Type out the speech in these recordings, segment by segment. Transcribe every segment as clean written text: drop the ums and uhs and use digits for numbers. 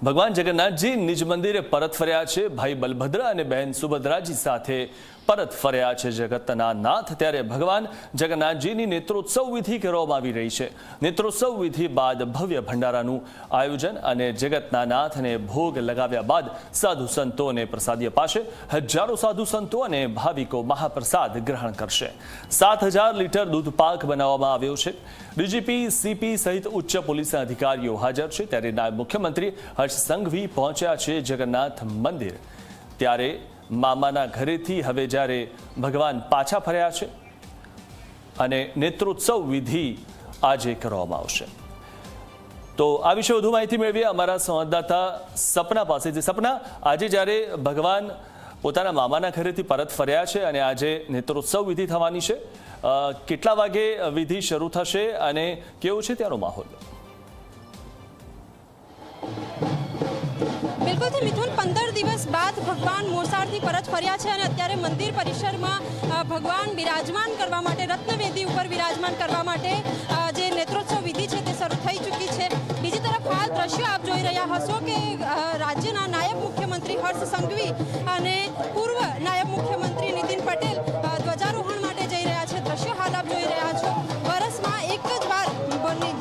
ભગવાન જગન્નાથજી નિજ મંદિરે પરત ફર્યા છે। ભાઈ બલભદ્ર અને બહેન સુભદ્રાજી સાથે પરત ફર્યા છે જગતના નાથ। ત્યારે ભગવાન જગન્નાથજીની નેત્રોત્સવ વિધિ કરવામાં આવી રહી છે। નેત્રોત્સવ વિધિ બાદ ભવ્ય ભંડારાનું આયોજન અને જગતના નાથને ભોગ લગાવ્યા બાદ સાધુ સંતોને પ્રસાદી અપાશે। હજારો સાધુ સંતો અને ભાવિકો મહાપ્રસાદ ગ્રહણ કરશે। 7000 લીટર દૂધ પાક બનાવવામાં આવ્યો છે। ડીજીપી સીપી સહિત ઉચ્ચ પોલીસ અધિકારીઓ હાજર છે। ત્યારે નાયબ મુખ્યમંત્રી હર્ષ સંઘવી પહોંચ્યા છે જગન્નાથ મંદિર। ત્યારે મામાના ઘરેથી હવે જ્યારે ભગવાન પાછા ફર્યા છે અને નેત્રોત્સવ વિધિ આજે કરવામાં આવશે। તો આ વિશે વધુ માહિતી મેળવીએ અમારા સંવાદદાતા સપના પાસેથી। સપના, આજે જ્યારે ભગવાન પોતાના મામાના ઘરેથી પરત ફર્યા છે અને આજે નેત્રોત્સવ વિધિ થવાની છે, કેટલા વાગે વિધિ શરૂ થશે અને કેવો છે ત્યાંનો માહોલ? બિલકુલ મિથુન, 15 દિવસ બાદ ભગવાન મોસાળથી પરત ફર્યા છે અને અત્યારે મંદિર પરિસરમાં ભગવાન બિરાજમાન કરવા માટે, રત્નવેદી ઉપર બિરાજમાન કરવા માટે જે નેત્રોત્સવ વિધિ છે તે શરૂ થઈ ચૂકી છે। બીજી તરફ હાલ દ્રશ્યો આપ જોઈ રહ્યા હશો કે રાજ્યના નાયબ મુખ્યમંત્રી હર્ષ સંઘવી અને પૂર્વ નાયબ મુખ્યમંત્રી નીતિન પટેલ ધ્વજારોહણ માટે જઈ રહ્યા છે। દ્રશ્યો હાલ આપ જોઈ રહ્યા છો। વર્ષમાં એક જ વાર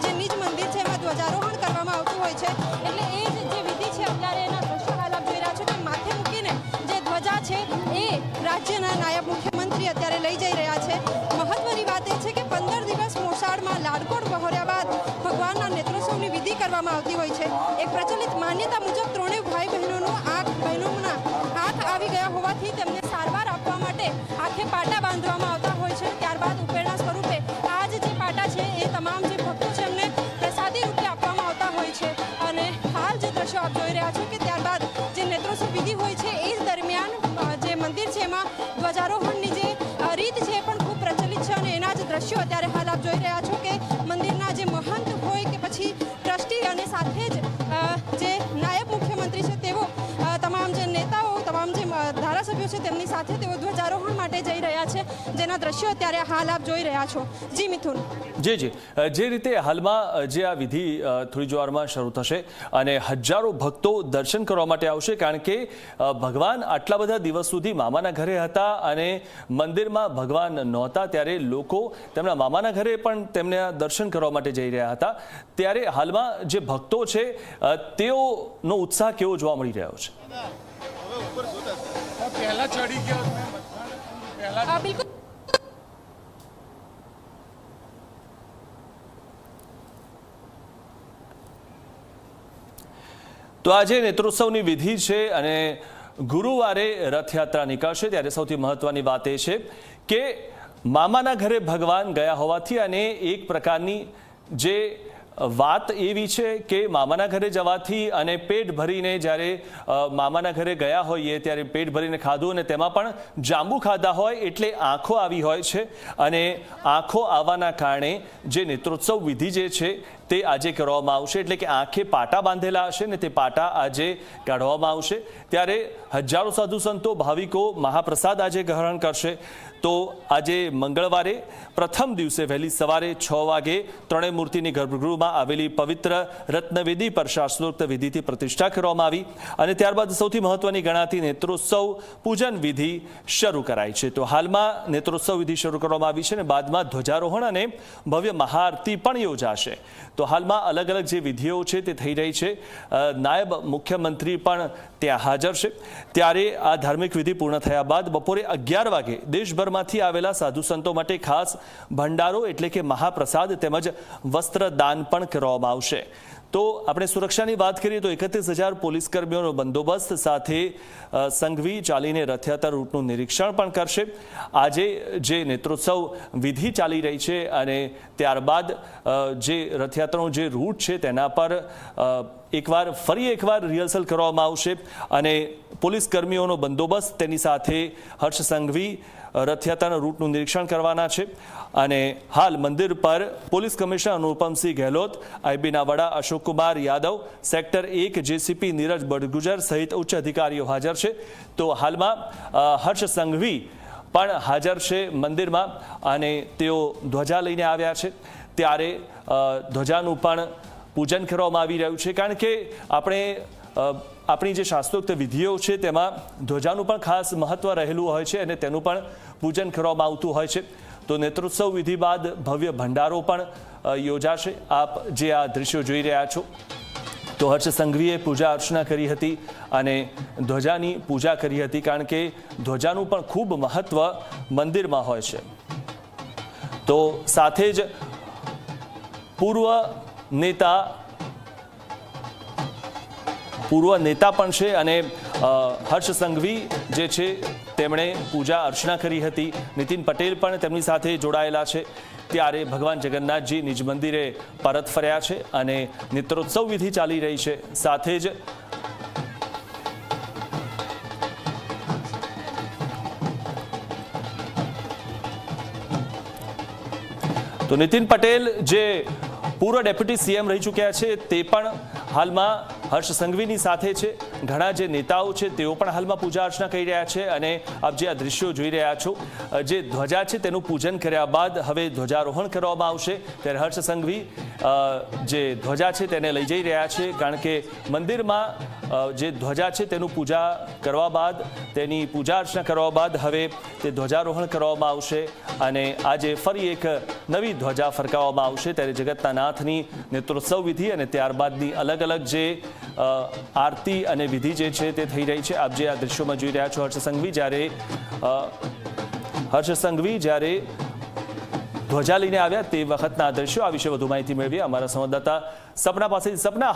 જે નિજ મંદિર છે એમાં ધ્વજારોહણ કરવામાં આવતું હોય છે, એટલે એ જે વિધિ છે અત્યારે એના દ્રશ્યો હાલ આપ જોઈ રહ્યા છો કે માથે મૂકીને જે ધ્વજા છે એ રાજ્યના નાયબ મુખ્યમંત્રી અત્યારે લઈ જઈ રહ્યા છે। મહત્વની વાત એ છે કે 15 દિવસ મોસાળમાં લાડકોડ વહોર્યા બાદ ભગવાનના નેત્રોત્સવની વિધિ કરવામાં આવતી હોય છે। એક પ્રચલિત માન્યતા મુજબ ત્રણેય ભાઈ બહેનોના આંખ આવી ગયા હોવાથી તેમને સારવાર આપવા માટે આંખે પાટા બાંધવામાં આવતા હોય છે। ત્યારબાદ ઉપેરણા સ્વરૂપે આ જે પાટા છે એ તમામ જે ભક્તો છે એમને પ્રસાદી રૂપે આપવામાં આવતા હોય છે। અને હાલ જે દ્રશ્યો આપ જોઈ રહ્યા છો કે ત્યારબાદ જે નેત્રોત્સવ વિધિ હોય છે એ દરમિયાન જે મંદિર છે એમાં ધ્વજારોહણની જે રીત છે એ પણ ખૂબ પ્રચલિત છે અને એના જ દ્રશ્યો અત્યારે હાલ આપ જોઈ રહ્યા છો કે મંદિરના જે મહંત હોય કે પછી ટ્રસ્ટી અને સાથે જ જે નાયબ મુખ્યમંત્રી છે તેઓ તમામ જે નેતાઓ, તમામ જે ધારાસભ્યો છે તેમની સાથે તેઓ ધ્વજારોહણ માટે જઈ રહ્યા છે, જેના દ્રશ્યો અત્યારે હાલ આપ જોઈ રહ્યા છો। જી મિથુન। જી, જે રીતે હાલમાં જે આ વિધિ થોડી જ વારમાં શરૂ થશે અને હજારો ભક્તો દર્શન કરવા માટે આવશે, કારણ કે ભગવાન આટલા બધા દિવસ સુધી મામાના ઘરે હતા અને મંદિરમાં ભગવાન નહોતા, ત્યારે લોકો તેમના મામાના ઘરે પણ તેમને દર્શન કરવા માટે જઈ રહ્યા હતા। ત્યારે હાલમાં જે ભક્તો છે તેઓનો ઉત્સાહ કેવો જોવા મળી રહ્યો છે? બિલકુલ। તો આજે નેત્રોત્સવની વિધિ છે અને ગુરુવારે રથયાત્રા નીકળશે। ત્યારે સૌથી મહત્વની વાત એ છે કે મામાના ઘરે ભગવાન ગયા હોવાથી અને એક પ્રકારની જે વાત એવી છે કે મામાના ઘરે જવાથી અને પેટ ભરીને જ્યારે મામાના ઘરે ગયા હોઈએ ત્યારે પેટ ભરીને ખાધું અને તેમાં પણ જાંબુ ખાધા હોય એટલે આંખો આવી હોય છે અને આંખો આવવાના કારણે જે નેત્રોત્સવ વિધિ જે છે તે આજે કરવામાં આવશે, એટલે કે આંખે પાટા બાંધેલા હશે ને તે પાટા આજે કાઢવામાં આવશે। ત્યારે હજારો સાધુ સંતો, ભાવિકો મહાપ્રસાદ આજે ગ્રહણ કરશે। તો આજે મંગળવારે પ્રથમ દિવસે વહેલી સવારે 6 વાગે ત્રણેય મૂર્તિની ગર્ભગૃહમાં આવેલી પવિત્ર રત્નવેદી પર શાસ્ત્રોક્ત વિધિથી પ્રતિષ્ઠા કરવામાં આવી અને ત્યારબાદ સૌથી મહત્વની ગણાતી નેત્રોત્સવ પૂજન વિધિ શરૂ કરાઈ છે। તો હાલમાં નેત્રોત્સવ વિધિ શરૂ કરવામાં આવી છે અને બાદમાં ધ્વજારોહણ અને ભવ્ય મહાઆરતી પણ યોજાશે। તો હાલમાં અલગ અલગ જે વિધિઓ છે તે થઈ રહી છે। નાયબ મુખ્યમંત્રી પણ ત્યાં હાજર છે। ત્યારે આ ધાર્મિક વિધિ પૂર્ણ થયા બાદ બપોરે 11 વાગે દેશભરમાંથી આવેલા સાધુ સંતો માટે ખાસ ભંડારો એટલે કે મહાપ્રસાદ તેમજ વસ્ત્રદાન પણ કરવામાં આવશે। તો આપણે સુરક્ષાની વાત કરીએ તો 31,000 પોલીસ કર્મીઓનો બંદોબસ્ત સાથે સંઘવી ચાલીને રથયાત્રા રૂટનું નિરીક્ષણ પણ કરશે। આજે જે નેત્રોત્સવ વિધિ ચાલી રહી છે અને ત્યારબાદ જે રથયાત્રાનો જે રૂટ છે તેના પર ફરી એકવાર રિહર્સલ કરવામાં આવશે અને પોલીસ કર્મીઓનો બંદોબસ્ત તેની સાથે હર્ષ સંઘવી રથયાત્રાના રૂટનું નિરીક્ષણ કરવાના છે અને હાલ મંદિર પર પોલીસ કમિશનર અનુપમસિંહ ગહેલોત, આઈબીના વડા અશોકકુમાર યાદવ, સેક્ટર 1 જેસીપી નીરજ બડગુજર સહિત ઉચ્ચ અધિકારીઓ હાજર છે। તો હાલમાં હર્ષ સંઘવી પણ હાજર છે મંદિરમાં અને તેઓ ધ્વજા લઈને આવ્યા છે। ત્યારે ધ્વજાનું પણ પૂજન કરવામાં આવી રહ્યું છે, કારણ કે આપણે આપણી જે શાસ્ત્રોક્ત વિધિઓ છે તેમાં ધ્વજાનું પણ ખાસ મહત્વ રહેલું હોય છે અને તેનું પણ પૂજન કરવામાં આવતું હોય છે. તો નેત્રોત્સવ વિધિ બાદ ભવ્ય ભંડારો પણ યોજાશે. આપ જે આ દૃશ્યો જોઈ રહ્યા છો તો હર્ષ સંઘવીએ પૂજા અર્ચના કરી હતી અને ધ્વજાની પૂજા કરી હતી, કારણ કે ધ્વજાનું પણ ખૂબ મહત્વ મંદિરમાં હોય છે. તો સાથે જ પૂર્વ નેતા પણ છે અને હર્ષ સંઘવી જે છે તેમણે પૂજા અર્ચના કરી હતી. નીતિન પટેલ પણ તેમની સાથે જોડાયેલા છે. ત્યારે ભગવાન જગન્નાથજી નિજ મંદિરે પરત ફર્યા છે અને નેત્રોત્સવ વિધિ ચાલી રહી છે. સાથે જ તો નીતિન પટેલ જે પૂર્વ ડેપ્યુટી સીએમ રહી ચૂક્યા છે તે પણ હાલમાં હર્ષ સંઘવીની સાથે છે. ઘણા જે નેતાઓ છે તેઓ પણ હાલમાં પૂજા અર્ચના કરી રહ્યા છે અને આપ જે આ દૃશ્યો જોઈ રહ્યા છો, જે ધ્વજા છે તેનું પૂજન કર્યા બાદ હવે ધ્વજારોહણ કરવામાં આવશે. ત્યારે હર્ષ સંઘવી જે ધ્વજા છે તેને લઈ જઈ રહ્યા છે, કારણ કે મંદિરમાં જે ધ્વજા છે તેનું પૂજા કરવા બાદ, તેની પૂજા અર્ચના કરવા બાદ હવે તે ધ્વજારોહણ કરવામાં આવશે અને આજે ફરી એક નવી ધ્વજા ફરકાવવામાં આવશે. ત્યારે જગતના નાથની નેત્રોત્સવ વિધિ અને ત્યારબાદની અલગ અલગ જે આરતી અને વિધિ જે છે તે થઈ રહી છે. આપ જે આ દૃશ્યોમાં જોઈ રહ્યા છો, હર્ષ સંઘવી જ્યારે ધ્વજા લઈને આવ્યા તે વખતના આ દ્રશ્યો. આ વિશે વધુ માહિતી મેળવીએ અમારા સંવાદદાતા સપના પાસેથી. સપના,